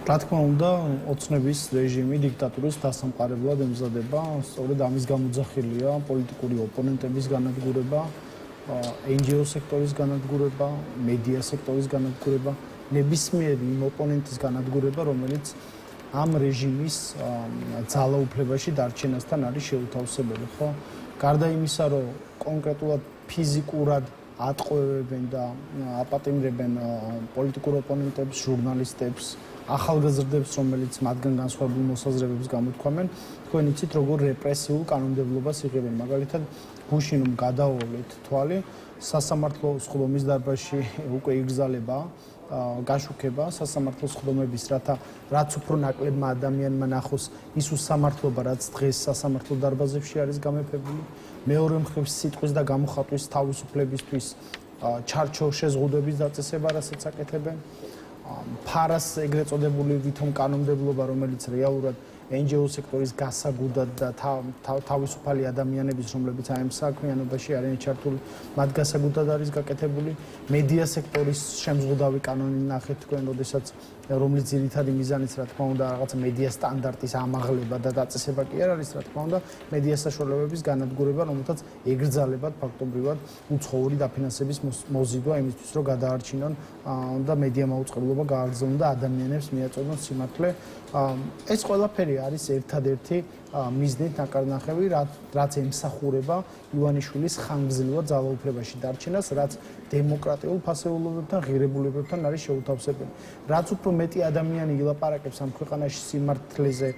რა თქმა უნდა, ოცნების რეჟიმი დიქტატურის დასამყარებლად ემზადება, სწორედ ამის გამოძახილია პოლიტიკური ოპონენტების განადგურება, NGO სექტორის განადგურება, მედია სექტორის განადგურება, ნებისმიერი იმ ოპონენტის განადგურება, რომელიც ამ რეჟიმის ძალაუფლებაში დარჩენასთან არის შეუთავსებელი, ხო? გარდა იმისა, რომ კონკრეტულად ფიზიკურად ატყვევებენ და აპატიმრებენ პოლიტიკურ ოპონენტებს, ჟურნალისტებს, ახალგაზრდებს, რომელიც მათგან განსხვავებული მოსაზრებებს გამოთქვამენ, თქვენ იცით, როგორ რეპრესიულ კანონმდებლობას იღებენ. მაგალითად, გუშინ გადავალეთ თვალი, სასამართლო სხდომის დარბაზში უკვე იგრძალება გაშუქება სასამართლო სხდომების, რაც უფრო ნაკლებმა ადამიანმა ნახოს ის უსამართლობა, რაც დღეს სასამართლო დარბაზებში არის გამეფებული. მეორე მხრივ სიტყვის და გამოხატვის თავისუფლებისთვის ჩარჩო შეზღუდვების დაწესება, რასაც აკეთებენ. ფარას ეგრეთ წოდებული ვითომ კანონმდებლობა, რომელიც რეალურად NGO სექტორის გასაგუდად და თავისუფალი ადამიანების, რომლებიც აი ამ საქმიანობაში არიან ჩართული, მათ გასაგუდად არის გაკეთებული. მედია სექტორის შემზღუდავი კანონი ნახეთ თქვენ, როდესაც რომლის ძირითადი მიზანიც, რა თქმა უნდა, რაღაცა მედია სტანდარტის ამაღლება და დაწესება კი არ არის, რა თქმა უნდა, მედია საშუალებების განადგურება, რომელთაც ეგრძალებათ ფაქტობრივად უცხოური დაფინანსების მოზიდვა იმისთვის, რომ გადაარჩინონ და მედია მაუწყებლობა გააგრძელონ და ადამიანებს მიაწოდონ სიმართლე. ეს ყველაფერი არის ერთადერთი მიზნით ნაკარნახევი, რაც ემსახურება ივანიშვილის ხანგრძლივად ძალაუფლებაში დარჩენას, რაც დემოკრატიულ ფასეულობებთან, ღირებულებებთან არის შეუთავსებელი. რაც უფრო მეტი ადამიანი ილაპარაკებს ამ ქვეყანაში სიმართლეზე,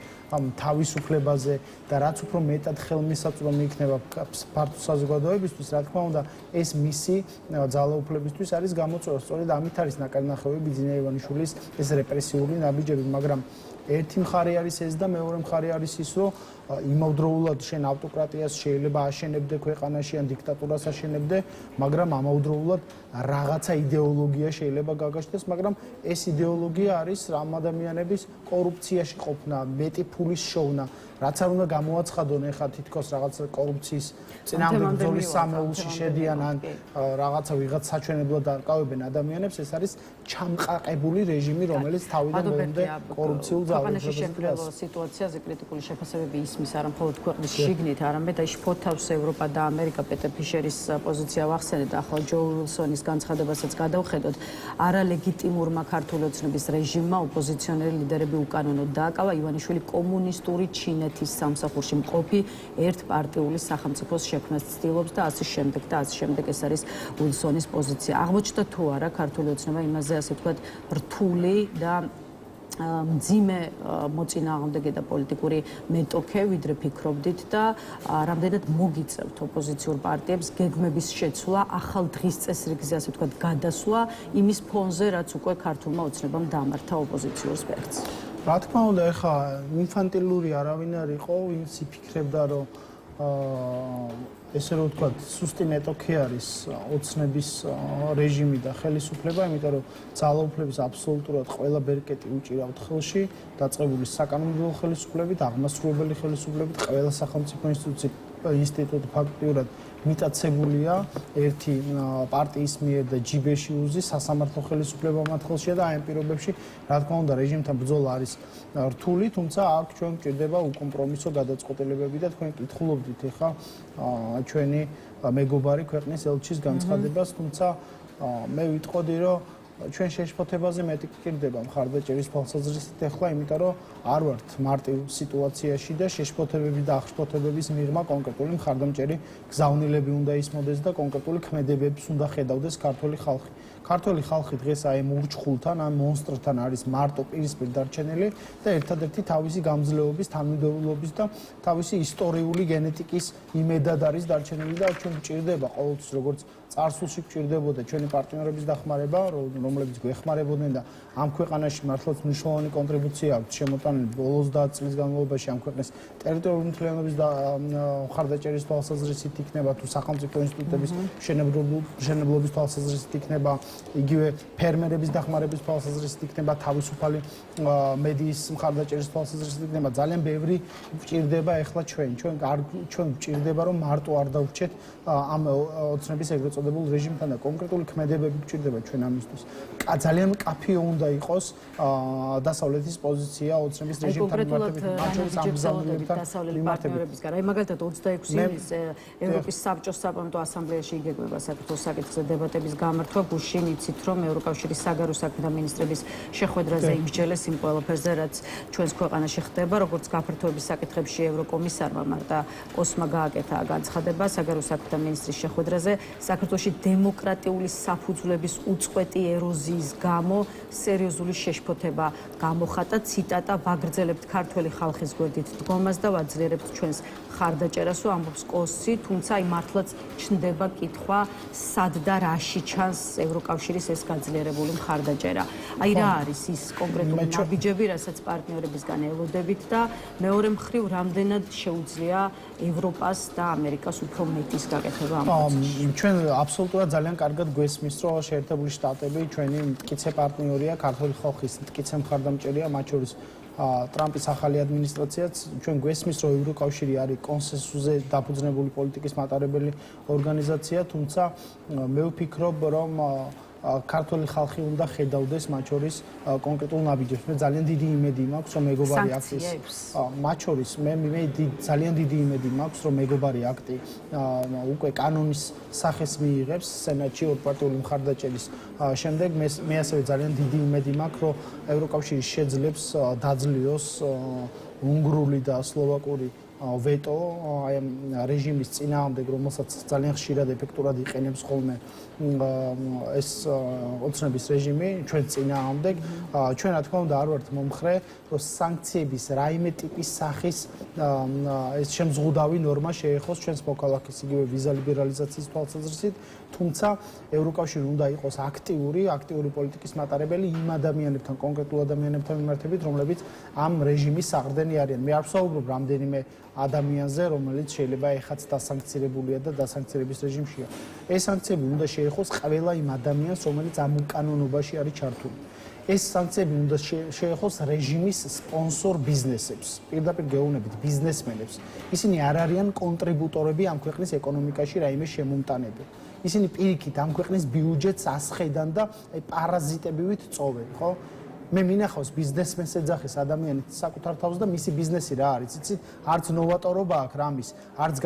თავისუფლებაზე და რაც უფრო მეტად ხელმისაწვდომი იქნება ფართო საზოგადოებისთვის, რა თქმა უნდა, ეს მისი ძალაუფლებისთვის არის გამოწვევა. სწორედ ამით არის ნაკარნახევი ბიძინა ივანიშვილის ეს რეპრესიული ნაბიჯები, მაგრამ ერთი მხარე არის ეს და მეორე მხარე არის ის, რომ იმავდროულად შენ ავტოკრატიას შეიძლება აშენებდე ქვეყანაში ან დიქტატურას აშენებდე, მაგრამ ამავდროულად რაღაცა იდეოლოგია შეიძლება გაგაჩნდეს, მაგრამ ეს იდეოლოგია არის რამ ადამიანების კორუფციაში ყოფნა, მეტი ფულის შოვნა, რაც არ უნდა გამოაცხადონ ეხლა თითქოს რაღაცა კორუფციის წინააღმდეგ ბრძოლის სამეულში შედიან ან რაღაცა ვიღაც საჩვენებლად არკავებენ ადამიანებს, ეს არის ჩამყაყებული რეჟიმი, რომელიც თავიდან ბოლომდე კორუფციულ ქვეყანაში შემკრელო სიტუაციაზე კრიტიკული შეფასებები ისმის არა მხოლოდ ქვეყნის შიგნით, არამედ აი შფოთავს ევროპა და ამერიკა. პეტერ ფიშერის პოზიცია ვახსენეთ, ახლა ჯო უილსონის განცხადებასაც გადავხედოთ. არალეგიტიმურმა ქართული ოცნების რეჟიმმა ოპოზიციონერი ლიდერები უკანონოდ დააკავა. ივანიშვილი კომუნისტური ჩინეთის სამსახურში მყოფი ერთპარტიული სახელმწიფოს შექმნას ცდილობს და ასე შემდეგ და ასე შემდეგ. ეს არის უილსონის პოზიცია. აღმოჩნდა თუ არა ქართული ოცნება იმაზე, ასე ვთქვათ, რთული და მძიმე მოწინააღმდეგე და პოლიტიკური მეტოქე, ვიდრე ფიქრობდით და რამდენად მოგიწევთ ოპოზიციურ პარტიებს გეგმების შეცვლა, ახალ დღის წესრიგზე, ასე ვთქვათ, გადასვლა იმის ფონზე, რაც უკვე ქართულმა ოცნებამ დამართა ოპოზიციურ სპექტრს. რა თქმა უნდა, ეხლა ინფანტილური არავინ არ იყო, ვინც იფიქრებდა, რომ ესე რომ ვთქვათ, სუსტი მეტოქე არის ოცნების რეჟიმი და ხელისუფლება, იმიტომ რომ ძალაუფლების აბსოლუტურად ყველა ბერკეტი უჭირავთ ხელში, დაწყებული საკანონმდებლო ხელისუფლებით, აღმასრულებელი ხელისუფლებით, ყველა სახელმწიფო ინსტიტუტი ფაქტიურად მიტაცებულია ერთი პარტიის მიერ და ჯიბეში უზის სასამართლო ხელისუფლება მათ ხელშია და აი ამ პირობებში, რა თქმა უნდა, რეჟიმთან ბრძოლა არის რთული, თუმცა აქ ჩვენ გვჭირდება უკომპრომისო გადაწყვეტილებები და თქვენ კითხულობდით ეხლა ჩვენი მეგობარი ქვეყნის ელჩის განცხადებას, თუმცა მე ვიტყოდი, რომ ჩვენ შეშფოთებაზე მეტი გვჭირდება მხარდაჭერის თვალსაზრისით ეხლა, იმიტომ რომ არ ვართ მარტივ სიტუაციაში და შეშფოთებები და აღშფოთებების მიღმა კონკრეტული მხარდამჭერი გზავნილები უნდა ისმოდეს და კონკრეტული ქმედებებს უნდა ხედავდეს ქართული ხალხი. ქართული ხალხი დღეს აი მურჩხულთან, ამ მონსტრთან არის მარტო პირისპირ დარჩენილი და ერთადერთი თავისი გამძლეობის, თანმიმდევრობის და თავისი ისტორიული გენეტიკის იმედად არის დარჩენილი და ჩვენ გვჭირდება ყოველთვის როგორც წარსულში გვჭირდებოდა ჩვენი პარტნიორების დახმარება, რომლებიც გვეხმარებოდნენ და ამ ქვეყანაში მართლაც მნიშვნელოვანი კონტრიბუცია აქვს შემოტანილი ბოლოს 10 წლის განმავლობაში ამ ქვეყნის ტერიტორიული მთლიანობის და მხარდაჭერის თვალსაზრისით იქნება თუ სახელმწიფო ინსტიტუტების მშენებლობის თვალსაზრისით იქნება იგივე ფერმერების დახმარების თვალსაზრისით იქნება, თავისუფალი მედიის მხარდაჭერის თვალსაზრისით იქნება. ძალიან ბევრი გვჭირდება ეხლა ჩვენ გვჭირდება რომ მარტო არ დავვრჩეთ ამ ოცნების ეგრეთ წოდებულ რეჟიმთან და კონკრეტული ქმედებები გვჭირდება ჩვენ ამისთვის. ძალიან მკაფიო უნდა იყოს დასავლეთის პოზიცია ოცნების რეჟიმთან მიმართებით, მათ შორის ამ გზავნილებთან მიმართებით. აი მაგალითად 26 ივნისზე ევროპის საბჭოს საპარლამენტო ასამბლეაში იგეგმება საქართველოს საკითხზე დებატების გამართვა. გუშინ იცით რომ ევროკავშირის საგარეო საქმეთა მინისტრების შეხვედრაზე იმსჯელეს იმ ყველაფერზე, რაც ჩვენს ქვეყანაში ხდება, როგორც გაფართოების საკითხებში ევროკომისარმა მარტა კოსმა გააკეთა განცხადება საგარეო საქმეთა მინისტრის შეხვედრაზე. საქართველოში დემოკრატიული საფუძვლების უწყვეტი ეროზიის გამო სერიოზული შეშფოთება გამოხატა. ციტატა: "ვაგრძელებთ ქართველი ხალხის გვერდით დგომას და ვაძლიერებთ ჩვენს ხარდაჭერას", ამბობს კოსი, თუმცა აი მართლაც ჩნდება კითხვა, სად და რაში ჩანს ევროკავშირის ეს გაძლიერებული მხარდაჭერა. აი რა არის ის კონკრეტული ნაბიჯები, რასაც პარტნიორებისგან ელოდებით და მეორე მხრივ რამდენად შეუძლია ევროპას და ამერიკას უფრო მეტის გაკეთება ამ პროცესში? ჩვენ აბსოლუტურად ძალიან კარგად გვესმის, რომ შეერთებული შტატები ჩვენი მტკიცე პარტნიორია, ქართული ხალხის მტკიცე მხარდამჭერია, მათ შორის ტრამპის ახალი ადმინისტრაციაც. ჩვენ გვესმის, რომ ევროკავშირი არის კონსენსუსზე დაფუძნებული პოლიტიკის მატარებელი ორგანიზაცია, თუმცა მე ვფიქრობ, რომ ქართული ხალხი უნდა ხედავდეს მათ შორის კონკრეტულ ნაბიჯებს. მე ძალიან დიდი იმედი მაქვს, რომ მეგობარი აქტის მათ შორის მე ძალიან დიდი იმედი მაქვს, რომ მეგობარი აქტი უკვე კანონის სახეს მიიღებს სენატში ორპარტიული მხარდაჭერის შემდეგ. მე ასევე ძალიან დიდი იმედი მაქვს, რომ ევროკავშირი შეძლებს დაძლიოს უნგრული და სლოვაკური ვეტო აი ამ რეჟიმის წინააღმდეგ, რომელსაც ძალიან ხშირად ეფექტურად იყენებს ხოლმე ეს ოცნების რეჟიმი ჩვენ წინააღმდეგ. ჩვენ რა თქმა უნდა არ ვართ მომხრე, რომ სანქციების რაიმე ტიპის სახის ეს შემზღუდავი ნორმა შეეხოს ჩვენს მოქალაქეს იგივე ვიზა ლიბერალიზაციის თვალსაზრისით, თუმცა ევროკავშირი უნდა იყოს აქტიური პოლიტიკის მატარებელი იმ ადამიანებთან, კონკრეტულ ადამიანებთან მიმართებით, რომლებიც ამ რეჟიმის საყრდენი არიან. მე არ ვსაუბრობ რამდენიმე ადამიანზე, რომელიც შეიძლება ეხაც დასანქცირებულია და დასანქცირების რეჟიმშია. ეს სანქციები უნდა შეეხოს ყველა იმ ადამიანს, რომელიც ამ უკანონობაში არის ჩართული. ეს სანქციები უნდა შეეხოს რეჟიმის სპონსორ ბიზნესებს, პირდაპირ გეუბნებით ბიზნესმენებს. ისინი არ არიან კონტრიბუტორები ამ ქვეყნის ეკონომიკაში რაიმე შემომტანებელი. ისინი პირიქით ამ ქვეყნის ბიუჯეტს ასხედან და პარაზიტებივით წოვენ, ხო? მე მინახავს ბიზნესმენს ეძახის ადამიანი საკუთარ თავს და მისი ბიზნესი რა არის, იცით? არც ნოვატორობა აქვს რამის, არც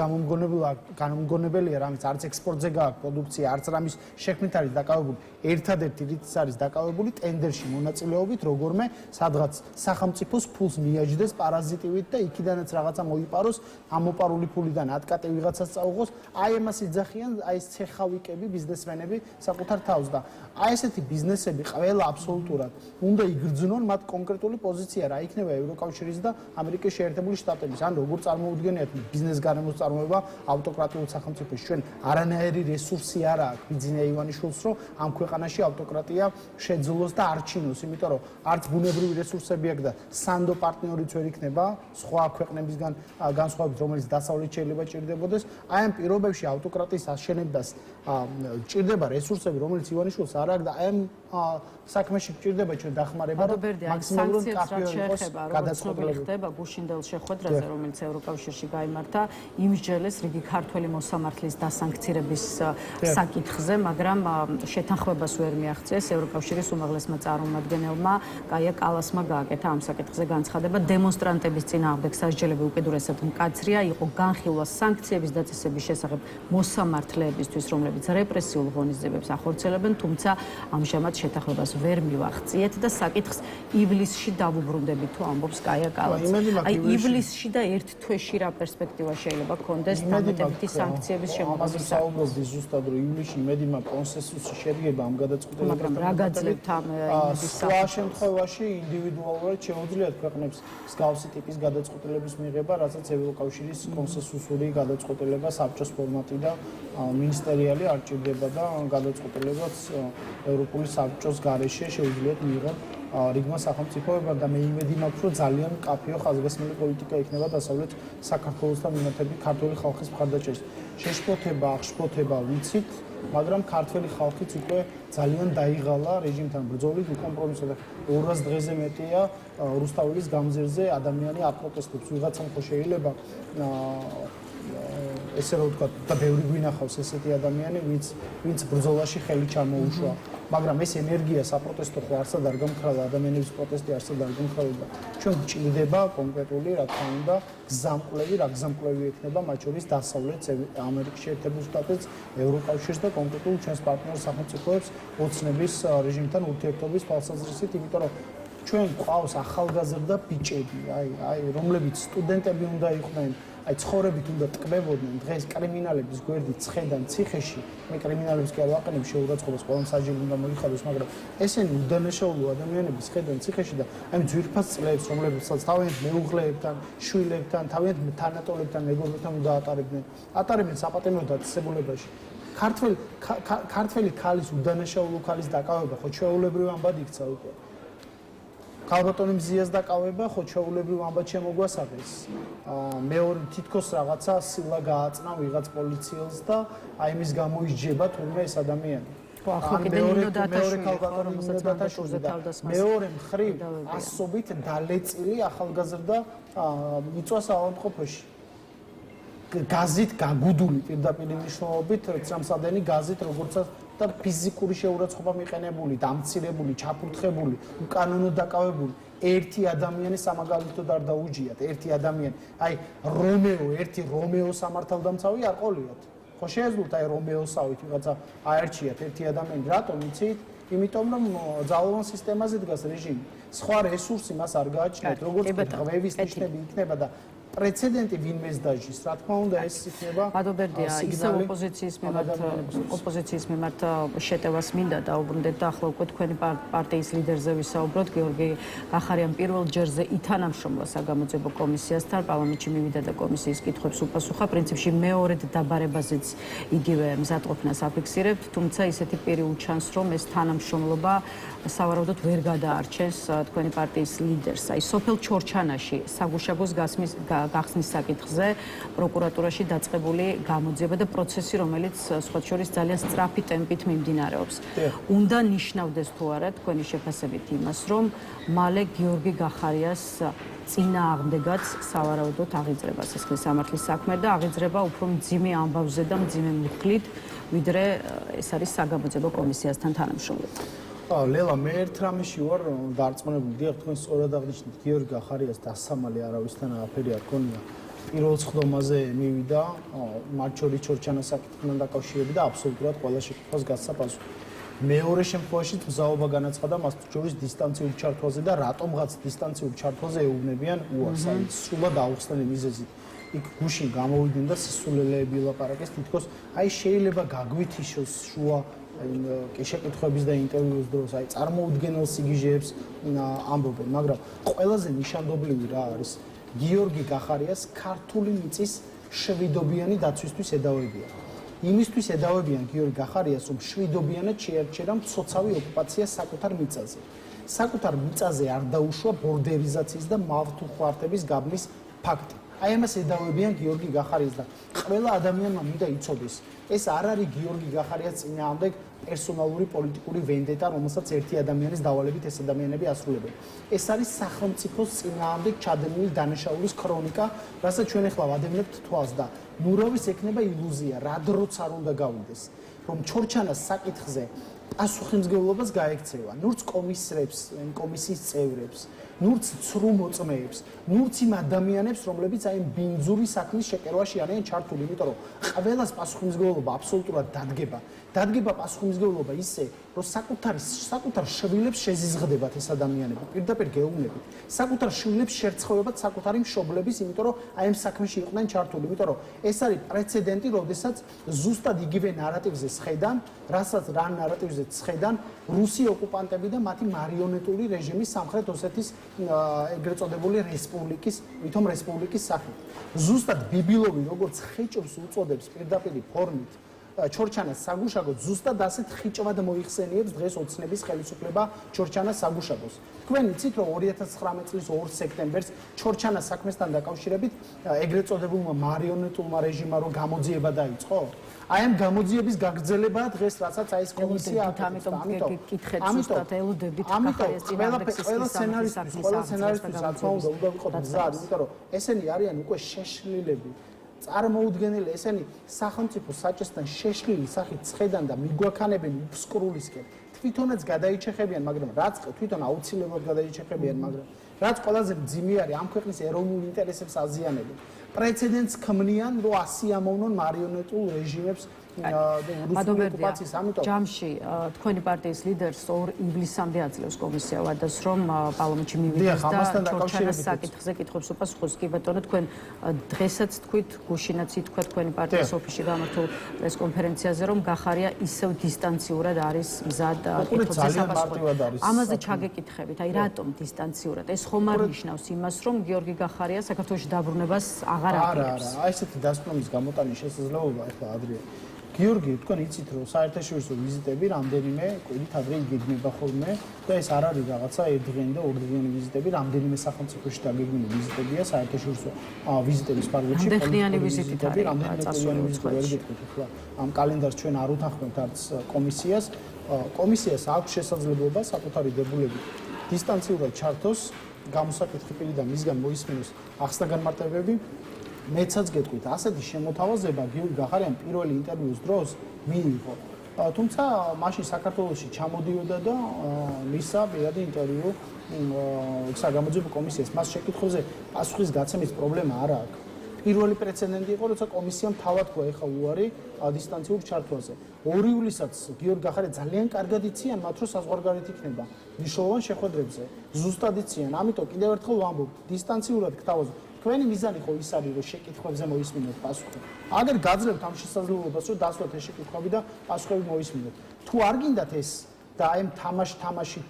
გამომგონებელია რამის, არც ექსპორტზე გააქვს პროდუქცია, არც რამის შექმნით არის დაკავებული. ერთადერთი რითიც არის დაკავებული ტენდერში მონაწილეობით, როგორმე სადღაც სახელმწიფოს ფულს მიაჯდეს პარაზიტივით და იქიდანაც რაღაცა მოიპაროს, ამოპარული ფულიდან ატკატე ვიღაცას წაუღოს. აი ამას იძახიან აი ეს ცეხავიკები, ბიზნესმენები საკუთარ თავს და აი ესეთი ბიზნესები ყველა აბსოლუტურად უნდა იგრძნონ მათ კონკრეტული პოზიცია რა იქნება ევროკავშირის და ამერიკის შეერთებული შტატების. ან როგორ წარმოუდგენიათ ბიზნეს გარემოს წარმოება ავტოკრატიულ სახელმწიფოში. ჩვენ არანაირი რესურსი არ აქვს ბიძინა ივანიშვილს, რომ ამ ქვეყანაში ავტოკრატია შეძლოს და არჩინოს, იმიტომ რომ არც ბუნებრივი რესურსები აქვს და სანდო პარტნიორიც ვერ იქნება სხვა ქვეყნებისგან განსხვავებით, რომელიც დასავლეთ შეიძლება ჭირდებოდეს. აი ამ პირობებში ავტოკრატიის აშენებას ჭირდება რესურსები, რომელიც ივანიშვილს არ აქვს და აი ამ საქმეში ჭირდება ჩვენ დახმარება, რომ მაქსიმალურად კაფეო იყოს გადაწყვეტილება. ხდება გუშინდელ შეხვედრაზე, რომელიც ევროკავშირში გაიმართა, იმსჯელეს რიგი ქართველი მოსამართლის დასანქცირების საკითხზე, მაგრამ შეთანხმებას ვერ მიაღწიეს ევროკავშირის უმაღლესმა წარმომადგენელმა კაია კალასმა გააკეთა ამ საკითხზე განცხადება. დემონსტრანტების წინააღმდეგ სასჯელები უკიდურესად მკაცრია, იყო განხილვა სანქციების დაწესების შესახებ მოსამართლეებისთვის, რომლებიც რეპრესიულ ღონისძიებებს ახორციელებენ, თუმცა ამჟამად შეთანხმებას ვერ მივაღწიეთ და საკითხს ივლისში დავუბრუნდებით, თუ ამბობს კაია კალასი. აი ივლისში და ერთ თვეში რა პერსპექტივა შეიძლება გქონდეს დამატებითი სანქციების შემოღების საუბრობდი ზუსტად რომ ივლისში იმედი მაქვს კონსენსუსი შედგება ამ გადაწყვეტილებასთან. მაგრამ რა გაძლევთ ამ იმედის სხვა შემთხვევაში ინდივიდუალურად შეუძლიათ ქვეყნებს მსგავსი ტიპის გადაწყვეტილების მიღება, რასაც ევროკავშირის კონსენსუსური გადაწყვეტილება საბჭოს ფორმატი და მინისტერიალი არ ჭირდება და გადაწყვეტილებაც ევროპული საბჭოს გარეშე შეუძლიათ მიიღონ რიგმა სახელმწიფოებმა და მე იმედი მაქვს, რომ ძალიან კაფეო ხაზგასმული პოლიტიკა იქნება დასავლეთ საქართველოსთან მიმართებით ქართული ხალხის მხარდაჭერის. შეშფოთება, აღშფოთება ვიცით, მაგრამ ქართველი ხალხიც უკვე ძალიან დაიღალა რეჟიმთან ბრძოლით, უკომპრომისო და 200 დღეზე მეტია რუსთაველის გამზირზე ადამიანი აპროტესტებს. ვიღაცამ ხო შეიძლება ესე რომ ვთქვა და ბევრი გვინახავს ესეთი ადამიანი, ვინც ბრძოლაში ხელი ჩამოუშვა. მაგრამ ეს ენერგია საპროტესტო ხო არსად არ გამქრალა, ადამიანების პროტესტი არსად არ გამქრალა. ჩვენ გვჭირდება კონკრეტული, რა თქმა უნდა, გზამკვლევი, რა გზამკვლევი ექნება, მათ შორის დასავლეთ ამერიკის შეერთებულ შტატებს, ევროკავშირს და კონკრეტულ ჩვენს პარტნიორ სახელმწიფოებს ოცნების რეჟიმთან ურთიერთობის თვალსაზრისით, იმიტომ რომ ჩვენ გვყავს ახალგაზრდა ბიჭები, აი, რომლებიც სტუდენტები უნდა იყვნენ, აი ცხოვრებით უნდა ტკბებოდნენ დღეს კრიმინალების გვერდით ცხედან ციხეში მე კრიმინალებს კი არ ვაყენებ შეურაცხყოფას ყველამ საჯელი უნდა მოიხადოს მაგრამ ესენი უდანაშაულო ადამიანები ცხედან ციხეში და აი ძვირფას წლებს რომლებსაც თავიანთ მეუღლეებთან შვილებთან თავიანთ თანატოლებთან მეგობრებთან უნდა ატარებდნენ საპატიმრო დაწესებულებაში ქართველი ქალის უდანაშაულო ქალის დაკავება ხო ჩვეულებრივ ამბად იქცა უკვე ქალბატონი მზიას დაკავება ხო ჩვეულებრივ ამბად შემოგვასაღეს მეორე თითქოს რაღაცა სილა გააწნა ვიღაც პოლიციელს და აი მის გამო ისჯება თურმე ეს ადამიანი მეორე მხრივ ასობით დალეწილი ახალგაზრდა მიწვას ავადმყოფოში გაზით გაგუდული პირდაპირ მნიშვნელობით წამსადენი გაზით როგორცაც და ფიზიკური შეურაცხყოფა მიყენებული, დამცირებული, ჩაფურთხებული, უკანონო დაკავებული ერთი ადამიანი სამაგალითოდ არ დაუჯიათ, ერთი ადამიანი. აი ერთი რომეო სამართალდამცავი არ ყოლიათ. ხო შეეძლოთ აი რომეოსავით ვიღაცა აერჩიათ ერთი ადამიანი, რატომ იცით? იმიტომ რომ ძალოვან სისტემაზე დგას რეჟიმი. სხვა რესურსი მას არ გააჩნიათ, როგორც ღმების ნიშნები იქნება და პრეცედენტი ვინმეს დაჟის, რა თქმა უნდა ეს იქნება. ბადობერდია, ისევ ოპოზიციის მიმართ შეტევას მინდა დაუბრუნდეთ და ახლა უკვე თქვენი პარტიის ლიდერზე ვისაუბროთ, გიორგი გახარიამ პირველ ჯერზე ითანამშრომლა საგამოძიებო კომისიასთან, პარლამენტში მივიდა და კომისიის კითხვებს უპასუხა, პრინციპში მეორედ დაბარებაზეც იგივე მზადყოფნას აფიქსირებთ, თუმცა ისეთი პირი უჩანს, რომ ეს თანამშრომლობა სავარაუდოდ ვერ გადაარჩენს თქვენი პარტიის ლიდერს. აი სოფელ ჩორჩანაში საგუშაგოს გახსნის საკითხზე პროკურატურაში დაწყებული გამოძიება და პროცესი, რომელიც სხვა შორის ძალიან სწრაფი ტემპით მიმდინარეობს. უნდა ნიშნავდეს თუ არა თქვენი შეფასებით იმას, რომ მალე გიორგი გახარიას წინააღმდეგაც სავარაუდოდ აღიძრება სისხლის სამართლის საქმე და აღიძრება უფრო მძიმე ამბავზე და მძიმე მუხლით, ვიდრე ეს არის საგამოძიებო კომისიასთან თანამშრომლობა. ლელა მე ერთ რამეში ვარ დარწმუნებული, დიახ თქვენ სწორად აღნიშნეთ, გიორგი გახარიას დასამალი არავისთან აფერი არ ქონია. პირველ სხდომაზე მივიდა, მათ შორის ჩორჩანას საკითხთან დაკავშირებით და აბსოლუტურად ყველა შეკითხვას გასცა პასუხი. მეორე შემთხვევაში მზაობა განაცხადა მას შორის დისტანციურ ჩართვაზე და რატომღაც დისტანციურ ჩართვაზე ეუბნებიან უარს, აი სრულად აუხსნელი მიზეზით. იქ გუშინ გამოვიდნენ და სისულელეები ლაპარაკეს, თითქოს აი შეიძლება გაგვითიშოს შუა შეკითხვების და ინტერვიუს დროს აი წარმოუდგენელ სიგიჟეებს ამბობენ, მაგრამ ყველაზე ნიშანდობლივი რა არის გიორგი გახარიას ქართული მიწის შვიდობიანი დაცვისთვის ედავებია. იმისთვის ედავებიან გიორგი გახარიას, რომ შვიდობიანად შეარჩერა მცოცავი ოკუპაცია საკუთარ მიწაზე. საკუთარ მიწაზე არ დაუშვა ბორდერიზაციის და მავთუხლართების გაბმის ფაქტი. აი ამას ედავებიან გიორგი გახარიას და ყველა ადამიანმა მინდა იცოდეს, ეს არ არის გიორგი გახარიას წინააღმდეგ პერსონალური პოლიტიკური ვენდეტა, რომელსაც ერთი ადამიანის დავალებით ეს ადამიანები ასრულებენ. ეს არის სახელმწიფოს წინააღმდეგ ჩადენილი დანაშაულის ქრონიკა, რასაც ჩვენ ახლა ვადევნებთ თვალს და ნურავის ექნება ილუზია, რა დროც არ უნდა გავიდეს, რომ ჩორჩანას საკითხზე პასუხისმგებლობას გაექცევა, ნურც კომისიის წევრებს, ნურც ცრუ მოწმეებს, ნურც იმ ადამიანებს, რომლებიც აი ბინძური საქმის შეკერვაში არიან ჩართული, იმიტომ რომ ყველას პასუხისმგებლობა აბსოლუტურად დადგება პასუხისმგებლობა ისე, რომ საკუთარ შვილებს შეზიზღდებათ ეს ადამიანები, პირდაპირ გეუბნებით, საკუთარ შვილებს შერცხოვებათ საკუთარი მშობლების, იმიტომ რომ აი ამ საქმეში იყვნენ ჩართული, იმიტომ რომ ეს არის პრეცედენტი, როდესაც ზუსტად იგივე ნარატივზე სხედან, რასაც რა ნარატივზე სხედან რუსი ოკუპანტები და მათი მარიონეტული რეჟიმის სამხრეთ ოსეთის ეგრეთ წოდებული რესპუბლიკის სახით. ზუსტად ბიბილოვი როგორც ხეჭობს უწოდებს პირდაპირ ფორმით ჩორჩანას საგუშაგო ზუსტად ასეთ ხიჭვად მოიხსენიებს დღეს ოცნების ხელისუფლება ჩორჩანას საგუშაგოს. თქვენ იცით რომ 2019 წლის 2 სექტემბერს ჩორჩანას საქმესთან დაკავშირებით ეგრეთ წოდებულმა მარიონეტულმა რეჟიმმა რომ გამოძიება დაიწყო? აი ამ გამოძიების გაგრძელებაა დღეს რასაც აი ეს კომისია ამიტომ გიკითხეთ ზუსტად ელოდებით კახაიას წინააღმდეგ ყველა სცენარისტის რაც უნდა ვიყოთ მზად, იმიტომ რომ ესენი არიან უკვე შეშლილები. წარმოუდგენელი ესენი სახელმწიფო საჭესთან შეშლილი სახით ცხედან და მიგვაქანებენ უფსკრულისკენ. თვითონაც გადაიჩეხებიან, მაგრამ რაც თვითონ აუცილებლად გადაიჩეხებიან, მაგრამ რაც ყველაზე მძიმე არის ამ ქვეყნის ეროვნულ ინტერესებს აზიანებენ. პრეცედენტს ქმნიან, რომ ასიამოვნონ მარიონეტულ რეჟიმებს რუსული ოკუპაციის, ამიტომ ჯამში თქვენი პარტიის ლიდერს 2 ივლისამდე აძლევს კომისია ვადას, რომ პარლამენტში მივიდეს და ჩორჩანას საკითხზე კითხვებს უპასუხოს. კი ბატონო, თქვენ დღესაც თქვით, გუშინაც ითქვა თქვენი პარტიის ოფისში გამართულ პრესკონფერენციაზე, რომ გახარია ისევ დისტანციურად არის მზად კითხვებზე საპასუხოდ. ამაზე ჩაგეკითხებით, აი რატომ დისტანციურად? ეს ხომ არ ნიშნავს იმას, რომ გიორგი გახარია საქართველოში დაბრუნებას აღარ აპირებს? არა, აი ესეთი დასკვნების გამოტანის შესაძლებლობა ახლა ადრეა. გიორგი, თქვენ იცით რომ საერთაშორისო ვიზიტები რამდენიმე კვირით ადრე იგეგმება ხოლმე და ეს არ არის რაღაცა ერთდღიანი და ორდღიანი ვიზიტები, რამდენიმე სახელმწიფოში დაგეგმილი ვიზიტებია საერთაშორისო ვიზიტების ფარგლებში. რამდენიანი ვიზიტით არის რამდენიმე ვიზიტი ახლა ამ კალენდარს ჩვენ არ უთანხმებთ არც კომისიას. კომისიას აქვს შესაძლებლობა საკუთარი დებულებით დისტანციურად ჩართოს გამოსაკითხი პირიდან მისგან მოისმინოს ახსნა-განმარტებები. მეცაც გეტყვით, ასეთი შემოთავაზება გიორგი გახარიამ პირველი ინტერვიუს დროს მიიღო. თუმცა მაშინ საქართველოში ჩამოდიოდა და მისცა პირადი ინტერვიუ საგამოძიებო კომისიას. მას შეკითხვებზე პასუხის გაცემის პრობლემა არ აქვს. პირველი პრეცედენტი იყო, როცა კომისიამ თავად გვაეხა უარი დისტანციურ ჩართვაზე. 2 ივლისსაც გიორგი გახარია ძალიან კარგად იციან მათ, რომ საზღვარგარეთ იქნება მნიშვნელოვან შეხვედრებზე. ზუსტად იციან, ამიტომ კიდევ ერთხელ ვამბობ, დისტანციურად გთავაზობ. თქვენი მიზანი ხო ის არის, რომ შეკითხვებზე მოისმინოთ პასუხი. აგერ გაძლევთ ამ შესაძლებლობას, რომ დასვათ ეს შეკითხვები და პასუხები მოისმინოთ. თუ არ გინდათ ეს და აი თამაშით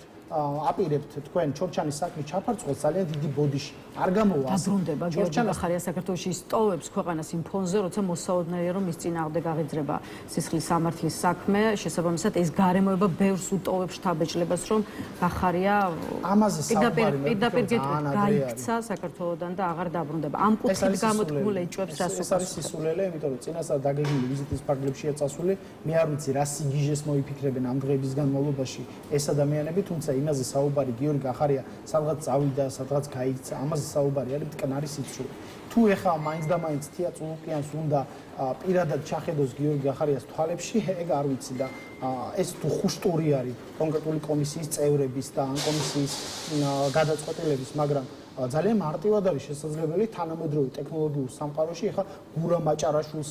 აპირებთ თქვენ ჩორჩანის საქმის ჩაფარცხოს ძალიან დიდი ბოდიში. არ გამოვა. დაბრუნდება გიორგი გახარია საქართველოში სტოვებს ქვეყანას იმ ფონზე, როცა მოსაოდნელია რომ ის წინააღმდეგ აღიძრება სისხლის სამართლის საქმე, შესაბამისად ეს გარემოება ბევრს უტოვებს შთაბეჭდილებას, რომ გახარია ამაზე საუბარი პირდაპირ გაიქცა საქართველოსდან და აღარ დაბრუნდება. ამ კუთხით გამოთქმულ ეჭვებს რას ეს არის სისულელე, იმიტომ რომ წინასწარ დაგეგმილი ვიზიტის ფარგლებშია წასული. მე არ ვიცი რა სიგიჟეს მოიფიქრებენ ამ დღეების განმავლობაში ეს ადამიანები, თუმცა იმაზე საუბარი გიორგი გახარია სადღაც წავიდა, სადღაც გაიქცა, ამაზე საუბარი არის მტკნარი სიცრუე. თუ ეხა მაინც და მაინც თია წულუკიანს უნდა პირადად ჩახედოს გიორგი გახარიას თვალებში, ეგ არ ვიცი და ეს თუ ხუშტური არის კონკრეტული კომისიის წევრების და ამ კომისიის გადაწყვეტილების, მაგრამ ძალიან მარტივად არის შესაძლებელი თანამედროვე ტექნოლოგიურ სამყაროში ეხა გურა მაჭარაშვილს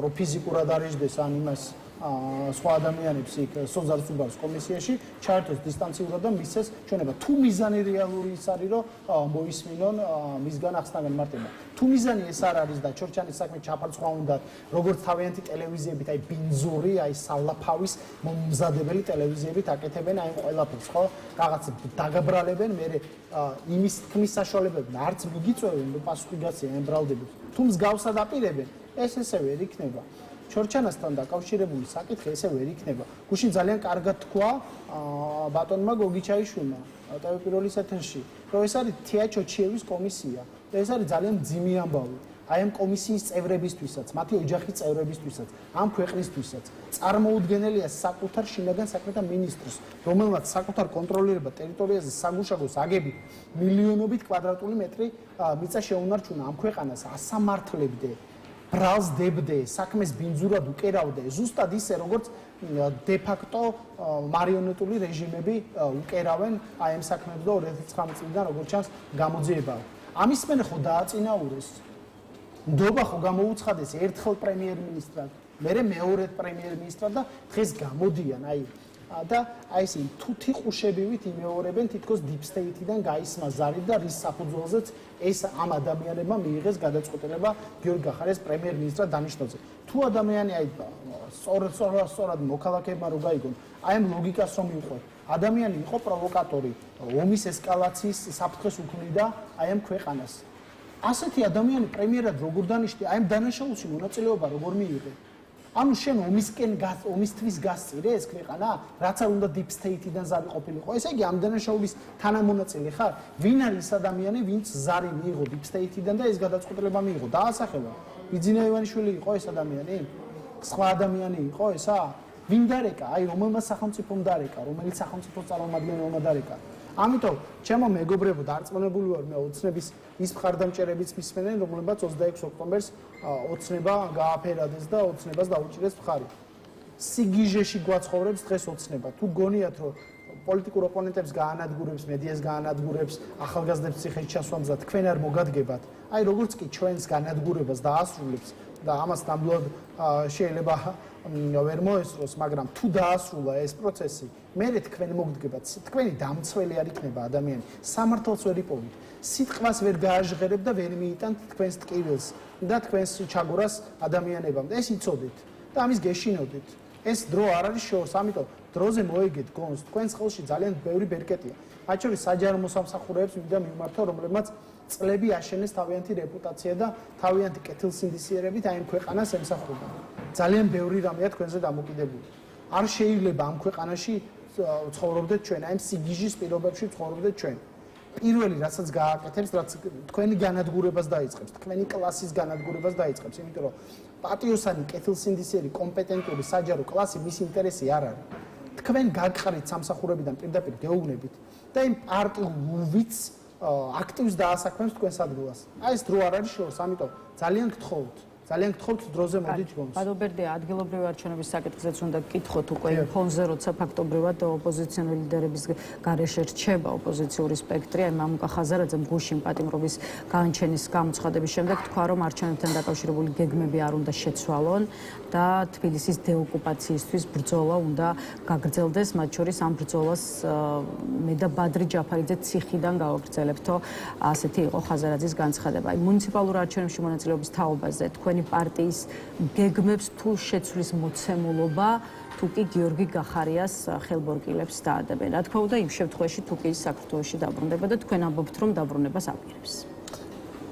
რო ფიზიკურად არიჯდეს ან იმას სხვა ადამიანებს იქ სოზარ სუბარს კომისიაში ჩაერთოს დისტანციურად და მისცეს ჩვენება. თუ მიზანი რეალური ის არის, რომ მოისმინონ მისგან ახსნა-განმარტება. თუ მიზანი ეს არ არის და ჩორჩანის საქმე ჩაფარცხვა უნდა, როგორც თავიანთი ტელევიზიებით, აი ბინზური, აი სალაფავის მომზადებელი ტელევიზიებით აკეთებენ აი ყველაფერს, ხო? რაღაც დაგაბრალებენ, მე იმის თქმის საშუალებები არც მიგიწევენ, რომ პასუხი გაციან ამ ბრალდებით. თუ მსგავსად აპირებენ, ეს ესე ვერ იქნება. ჩორჩანასთან დაკავშირებული საკითხი ესე ვერ იქნება. გუშინ ძალიან კარგად თქვა ბატონმა გოგიჩაიშვილმა ტელევიზიის ეთერში, რომ ეს არის თია ჩოჩიევის კომისია და ეს არის ძალიან მძიმე ამბავი. აი ამ კომისიის წევრებისთვისაც, მათი ოჯახის წევრებისთვისაც, ამ ქვეყნისთვისაც წარმოუდგენელია საკუთარ შინაგან საქმეთა მინისტრს, რომელმაც საკუთარ კონტროლირება ტერიტორიაზე საგუშაგოს აგებით მილიონობით კვადრატული მეტრი მიწა შეუნარჩუნა ამ ქვეყანას ასამართლებდე. ბრალს დებდე, საქმეს ბინძურად უკერავდე, ზუსტად ისე როგორც დე-ფაქტო მარიონეტული რეჟიმები უკერავენ აი ამ საქმებს და 2019 წლიდან როგორც ჩანს გამოძიება. ამის მერე ხო დააწინაურეს. ნდობა ხო გამოუცხადეს ერთხელ პრემიერ-მინისტრად, მერე მეორედ პრემიერ-მინისტრად და დღეს გამოდიან აი და აი ესე თუთი ყუშებივით იმეორებენ თითქოს deep state-დან გაისმა ზარი და რის საფუძველზეც ეს ამ ადამიანებმა მიიღეს გადაწყვეტილება გიორგი გახარიას პრემიერ-მინისტრად დანიშნოზე. თუ ადამიანი აი სწორად მოქალაქეებმა რო გაიგონ, აი ამ ლოგიკას რომ მიყვეთ, ადამიანი იყო პროვოკატორი, ომის ესკალაციის საფრთხეს უქმნიდა აი ამ ქვეყანას. ასეთი ადამიანი პრემიერად როგორ დანიშნე, აი ამ დანაშაულში მონაწილეობა როგორ მიიღე? ანუ შენ ომისთვის გასწირე ეს ქვეყანა, რაც არ უნდა deep state-დან ზარი ყოფილიყო. ესე იგი ამ დანაშაულის თანამონაწილე ხარ? ვინ არის ეს ადამიანი, ვინც ზარი მიიღო deep state-დან და ეს გადაწყვეტილება მიიღო? დაასახელა. ბიძინა ივანიშვილი იყო ეს ადამიანი? სხვა ადამიანი იყო ესა? ვინ დარეკა? აი რომელმა სახელმწიფომ დარეკა, რომელიც სახელმწიფოს წარმომადგენელმა დარეკა. ამიტომ ჩემო მეგობრებო, დარწმუნებული ვარ მე ოცნების ის მხარდამჭერებიც მისმენენ, რომლებიც 26 ოქტომბერს ოცნება გააფერადეს და ოცნებას დაუჭირეს მხარი. სიგიჟეში გვაცხოვრებს დღეს ოცნება. თუ გონიათ რომ პოლიტიკურ ოპონენტებს გაანადგურებს, მედიას გაანადგურებს, ახალგაზრდებს ციხეში ჩასვამს და თქვენ არ მოგადგებათ, აი როგორც კი ჩვენს განადგურებას დაასრულებს და ამას ნამდვილად შეიძლება ვერ მოესწროს, მაგრამ თუ დაასრულა ეს პროცესი, მერე თქვენ მოგდგებათ, თქვენი დამცველი არ იქნება ადამიანი, სამართალს ვერ იპოვით, სიტყვას ვერ გააჟღერებ და ვერ მიიტანთ თქვენს ტკივილს და თქვენს ჩაგორას ადამიანებამდე. ეს იცოდეთ და ამის გეშინოდეთ. ეს დრო არ არის შორს, ამიტომ დროზე მოეგეთ გონს, თქვენს ხელში ძალიან ბევრი ბერკეტია. მათ შორის საჯარო მოსამსახურეებს მინდა მიმართო, რომლებმაც წლები აშენეს თავიანთი რეპუტაცია და თავიანთი კეთილსინდისიერებით აი ამ ქვეყანას ემსახურებიან. ძალიან ბევრი რამეა თქვენზე დამოკიდებული. არ შეიძლება ამ ქვეყანაში ცხოვრობდეთ ჩვენ, აი ამ სიგიჟის პირობებში ცხოვრობდეთ ჩვენ. პირველი რასაც გააკეთებს, რაც თქვენი განადგურებას დაიწყებს, თქვენი კლასის განადგურებას დაიწყებს, იმიტომ რომ პატიოსანი, კეთილსინდისიერი, კომპეტენტური საჯარო კლასი მის ინტერესი არ არის. თქვენ გაგყრით სამსახურებიდან პირდაპირ გეუბნებით და იმ პარტიულ ლუვიც აქტივს დაასაქმებს თქვენს ადგილას. აი ეს დრო არ არის შორს, ამიტომ ძალიან გთხოვთ. ძალიან გთხოვთ დროზე მოდით გონს. ბადობერდია ადგილობრივი არჩევნების საკითხზეც უნდა გკითხოთ უკვე იმ ფონზე, როცა ფაქტობრივად ოპოზიციონერი ლიდერების გარეშე რჩება ოპოზიციური სპექტრი, აი მამუკა ხაზარაძემ გუშინ პატიმრობის განჩენის გამოცხადების შემდეგ თქვა, რომ არჩევნებთან დაკავშირებული გეგმები არ უნდა შეცვალონ და თბილისის დეოკუპაციისთვის ბრძოლა უნდა გაგრძელდეს, მათ შორის ამ ბრძოლას მე და ბადრი ჯაფარიძე ციხიდან გავაგრძელებთო, ასეთი იყო ხაზარაძის განცხადება. აი მუნიციპალურ არჩევნებში მონაწილეობის თაობაზე თქვენი პარტიის გეგმებს თუ შეცვლის მოცემულობა, თუ კი გიორგი გახარიას ხელბორკილებს დაადებენ. რა თქმა უნდა, იმ შემთხვევაში თუ კი საქართველოში დაბრუნდება და თქვენ ამბობთ, რომ დაბრუნებას აპირებს.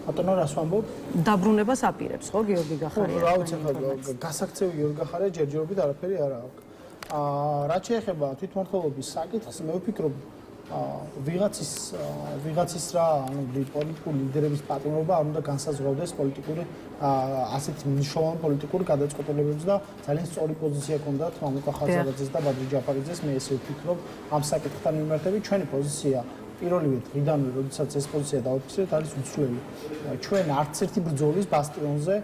ბატონო, რას ვამბობ? დაბრუნებას აპირებს, ხო, გიორგი გახარია? რა ვიცი, გასაქცევი გიორგი გახარია ჯერჯერობით არაფერი არ აქვს. რაც შეეხება თვითმმართველობის საკითხს, მე ვფიქრობ, ვიღაცის რა, ანუ პოლიტიკური ლიდერების პატიმრობა არ უნდა განსაზღვრავდეს პოლიტიკური ასეთ მნიშვნელოვან პოლიტიკური გადაწყვეტილებებს და ძალიან სწორი პოზიცია ჰქონდათ მამუკა ხაზარაძეს და ბადრი ჯაფარიძეს. მე ესე ვფიქრობ, ამ საკითხთან მიმართებით ჩვენი პოზიცია პირველივე დღიდანვე, როდესაც ეს პოზიცია დავაფიქსირეთ, არის უცვლელი. ჩვენ არც ერთი ბრძოლის ბასტიონზე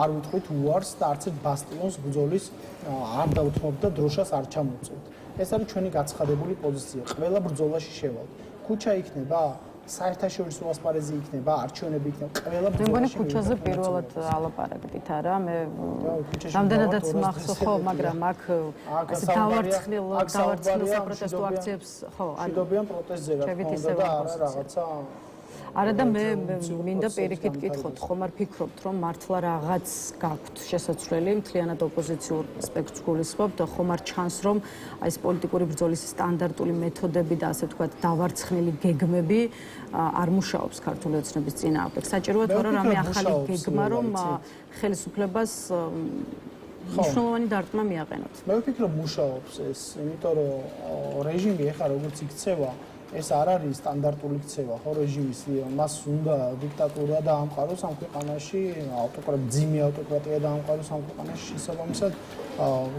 არ ვიტყვით უარს და არც ერთ ბასტიონს ბრძოლის არ დავთმობთ და დროშას არ ჩამოვწევთ. ეს არის ჩვენი გაცხადებული პოზიცია. ყველა ბრძოლაში შევალთ. ქუჩა იქნება, საერთაშორისო ასპარეზი იქნება, არჩევნები იქნება, ყველა ბრძოლაში. მე მგონი ქუჩაზე პირველად ალაპარაკდით, არა? მე რამდენადაც მახსოვს, ხო, მაგრამ აქ ასე დავარცხნილ საპროტესტო აქციებს, ხო, არ შედობიან პროტესტზე რა თქმა უნდა და არა რაღაცა არა და მე მინდა პირიქით გითხოთ, ხომ არ ფიქრობთ, რომ მართლა რაღაც გაქვთ შესაძლებელი მთლიანად ოპოზიციურ სპექტრს გულისხმობთ, ხომ არ ჩანს, რომ აი ეს პოლიტიკური ბრძოლის სტანდარტული მეთოდები და ასე ვთქვათ, დავარცხნილი გეგმები არ მუშაობს ქართული ოცნების წინააღმდეგ. საჭიროა თორე რამე ახალი გეგმა, რომ ხელისუფლებას მნიშვნელოვანი დარტყმა მიაყენოთ. მე ვფიქრობ, მუშაობს ეს, იმიტომ რომ რეჟიმი ეხლა როგორც იქცევა, ეს არ არის სტანდარტული ქცევა, ხო, რეჟიმის, მას უნდა დიქტატურა დაამყაროს ამ ქვეყანაში, ძიმე ავტოკრატია დაამყაროს ამ ქვეყანაში, შესაბამისად,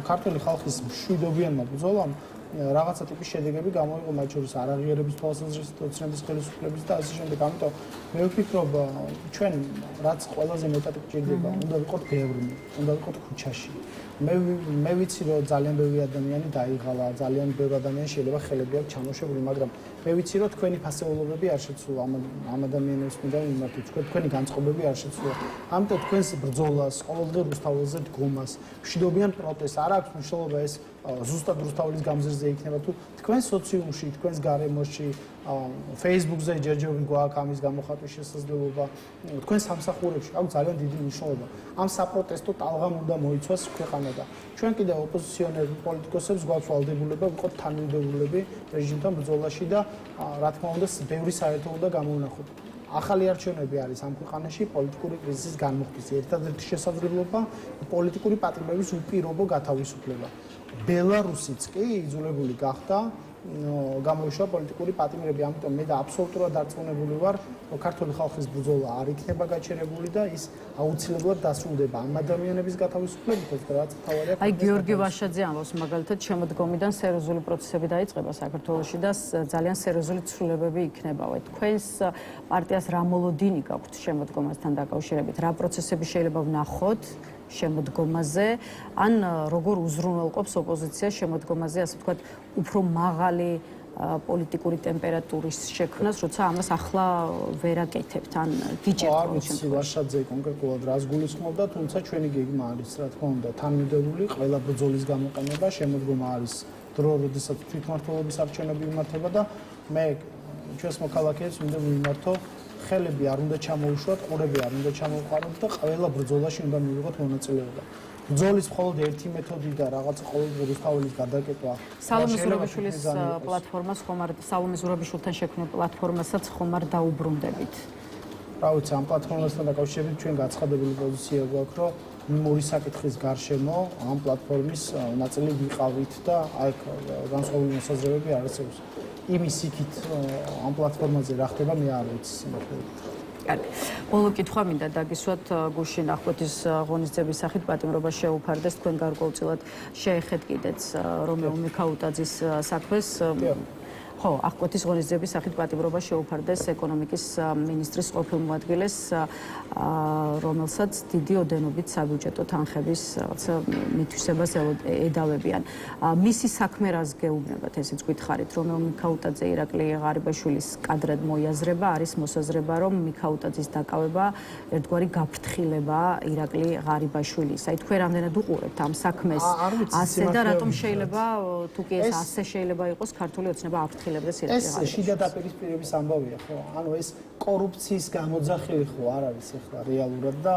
ქართული ხალხის მშვიდობიანმა ბრძოლამ რაღაცა ტიპის შედეგები გამოიღო, მათ შორის არაღიარების თვალსაზრისით, ოცნების ხელისუფლების და ასე შემდეგ. ამიტომ მე ვფიქრობ, ჩვენ რაც ყველაზე მეტად გჭირდება, უნდა ვიყოთ ბევრი, უნდა ვიყოთ ქუჩაში. მე ვიცი, რომ ძალიან ბევრი ადამიანი დაიღალა, ძალიან ბევრი ადამიანი შეიძლება ხელები აქვს ჩამოშებული, მაგრამ მე ვიცი, რომ თქვენი ფასეულობები არ შეცვლა ამ ადამიანებს მინდა მიმართოთ, თქვენი განწყობები არ შეცვლა. ამიტომ თქვენს ბრძოლას, ყოველდღე რუსთაველზე დგომას, მშვიდობიან პროტესტს არ აქვს მნიშვნელობა ეს ზუსტად რუსთაველის გამზირზე იქნება თუ თქვენ სოციუმში, თქვენს გარემოში, Facebook-ზე ჯერჯერობით გვაქვს ამის გამოხატვის შესაძლებლობა, თქვენ სამსახურებში აქვს ძალიან დიდი მნიშვნელობა. ამ საპროტესტო ტალღამ უნდა მოიცვას ქვეყანა და ჩვენ კიდევ ოპოზიციონერ პოლიტიკოსებს გვაქვს ვალდებულება ვიყოთ თანმიმდევრულები რეჟიმთან ბრძოლაში და რა თქმა უნდა ბევრი საერთო უნდა გამოვნახოთ. ახალი არჩევნები არის ამ ქვეყანაში პოლიტიკური კრიზისის განმუხტვის ერთადერთი შესაძლებლობა პოლიტიკური პატრიოტების უპირობო გათავისუფლება. ბელარუსიც კი იძულებული გახდა გამოიშვა პოლიტიკური პატიმრები, ამიტომ მე და აბსოლუტურად დარწმუნებული ვარ, რომ ქართული ხალხის ბრძოლა არ იქნება გაჩერებული და ის აუცილებლად დასრულდება ამ ადამიანების გათავისუფლებით, რაც თავარია. აი გიორგი ვაშაძე ამბობს მაგალითად შემოდგომიდან სერიოზული პროცესები დაიწყება საქართველოში და ძალიან სერიოზული ცვლილებები იქნებაო. თქვენს პარტიას რა მოლოდინი გაქვთ შემოდგომასთან დაკავშირებით? რა პროცესები შეიძლება ვნახოთ შემოდგომაზე, ან როგორ უზრუნველყოფს ოპოზიცია შემოდგომაზე, ასე ვთქვათ, უფრო მაღალი პოლიტიკური ტემპერატურის შექმნას, როცა ამას ახლა ვერ აკეთებთ, ან გიჭერთ ამ შემთხვევაში. ვაშაძე კონკრეტულად რას გულისხმობდა, თუმცა ჩვენი გეგმა არის, რა თქმა უნდა, თანმიმდევრული ყველა ბრძოლის გამოყენება, შემოდგომა არის დრო, როდესაც თვითმმართველობის არჩევნები იმართება და მე ჩვენს მოქალაქეებს მინდა ვიმართო ხელები არ უნდა ჩამოუშვათ, ყურები არ უნდა ჩამოვყაროთ და ყველა ბრძოლაში უნდა მივიღოთ მონაწილეობა. ბრძოლის მხოლოდ ერთი მეთოდი და რაღაც ყოველდღიური რუსთაველის გადაკეტვა. სალომე ზურაბიშვილის პლატფორმას ხომ არ სალომე ზურაბიშვილთან შექმნილ პლატფორმასაც ხომ არ დაუბრუნდებით? რა ვიცი, ამ პლატფორმასთან დაკავშირებით ჩვენ გაცხადებული პოზიცია გვაქვს, რომ მიმორი საკითხის გარშემო ამ პლატფორმის ნაწილი ვიყავით და აქ განსხვავებული მოსაზრებები არ არსებობს. იმის იქით ამ პლატფორმაზე რა ხდება მე არ ვიცი სიმართლედ. კარგი. ბოლო კითხვა მინდა დაგისვათ გუშინ ახკვეთის ღონისძიების სახით პატიმრობა შეუფარდეს თქვენ გარკვეულწილად შეეხეთ კიდეც რომეო მიქაუტაძის საქმეს. ხო, ახკვეთის ღონისძიების სახით პატიმრობა შეუფარდეს ეკონომიკის მინისტრის ყოფილ მოადგილეს, რომელსაც დიდი ოდენობით საბიუჯეტო თანხების რაღაცა მითვისებას ედავებიან. მისი საქმე რას გეუბნებათ, ესეც გითხარით, რომეო მიქაუტაძე ირაკლი ღარიბაშვილის კადრად მოიაზრება, არის მოსაზრება, რომ მიქაუტაძის დაკავება ერთგვარი გაფრთხილება ირაკლი ღარიბაშვილის. აი თქვენ რამდენად უყურებთ ამ საქმეს ასე და რატომ შეიძლება თუ კი ეს ასე შეიძლება იყოს ქართული ოცნება აფრთხილება? ეს შიდა დაპირისპირების ამბავია, ხო? ანუ ეს კორუფციის გამოძახილი ხო არ არის ახლა რეალურად და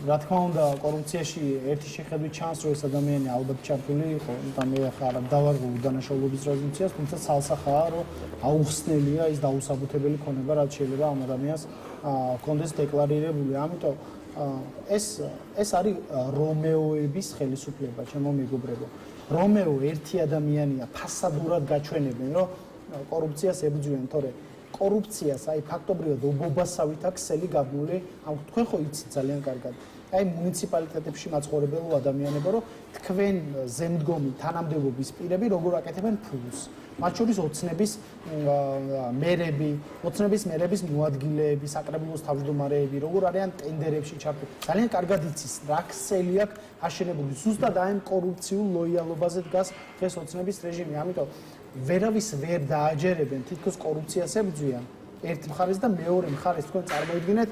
რა თქმა უნდა კორუფციაში ერთი შეხედვით ჩანს, რომ ეს ადამიანი ალბათ ჩართული იყო და მე ახლა არ დავარღვევ დანაშაულობის რეზოლუციას, თუმცა ცალსახაა, რომ აუხსნელია ის დაუსაბუთებელი ქონება, რაც შეიძლება ამ ადამიანს ჰქონდეს დეკლარირებული. ამიტომ ეს არის რომეოების ხელისუფლება, ჩემო მეგობრებო. რომეო ერთი ადამიანია, ფასადურად გაჩვენებენ, რომ კორუფციას ებრძვიან, თორე კორუფციას აი ფაქტობრივად ობობასავით აქვს ქსელი გაბმული, თქვენ ხო იცით ძალიან კარგად. აი მუნიციპალიტეტებში მაცხოვრებელ ადამიანებო, რომ თქვენ ზემდგომი თანამდებობის პირები როგორ აკეთებენ ფულს. მათ შორის ოცნების მერების მოადგილეები, საკრებულოს თავმჯდომარეები, როგორ არიან ტენდერებში ჩართული. ძალიან კარგად იცის, რა ქსელი აქვს აშენებული. ზუსტად აი ამ კორუფციულ ლოიალობაზე დგას დღეს ოცნების რეჟიმი. ამიტომ ვერავის ვერ დააჯერებენ, თითქოს კორუფციას ებრძვიან ერთ მხარეს და მეორე მხარეს თქვენ წარმოიდგინეთ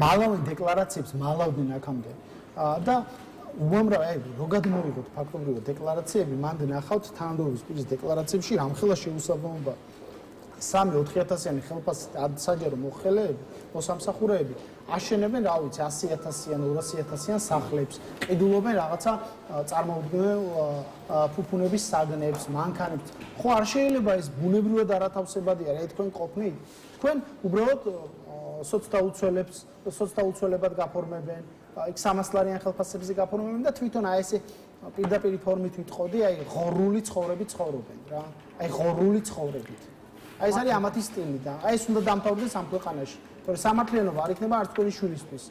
მალავენ დეკლარაციებს მალავდნენ აქამდე და უამრავ აი რო გადმოვიღოთ ფაქტობრივად დეკლარაციები, მანდ ნახავთ თანამდებობის პირის დეკლარაციებში რამხელა შეუსაბამობა 3-4 ხელფასსაჯარო მოხელეები, მოსამსახურეები აშენებენ, რა ვიცი, 100,000-იან, 200,000-იან სახლებს, ყიდულობენ რაღაცა წარმოუდგენელ ფუფუნების საგნებს, მანქანებს. ხო არ შეიძლება ეს ბუნებრივად არათავსებადია, რა თქვენ ყოფნით? თქვენ უბრალოდ სოცდაუცველებად გაფორმებენ, იქ 300 ლარიან ხელფასებზე გაფორმებენ და თვითონ აი ესე პირდაპირ ფორმით ვიტყოდი, აი ღორული ცხოვრებით ცხოვრობენ რა. აი ღორული ცხოვრებით. აი ეს არის ამათი სტილი და აი ეს უნდა დამთავრდეს ამ ქვეყანაში. თორე სამართლიანობა არ იქნება არც თქვენი შვილისთვის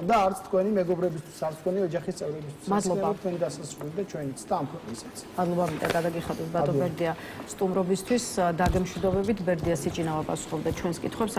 და არც თქვენი მეგობრებისთვის, არც თქვენი ოჯახის წევრებისთვის. მადლობა თქვენი დასასრული და ჩვენიც და ამ ქვეყნისაც. მადლობა მეტად გადაგიხადოთ ბატონ ბერდია სტუმრობისთვის, დაგემშვიდობებით. ბერდია სიჭინავა პასუხობდა ჩვენს კითხვებს.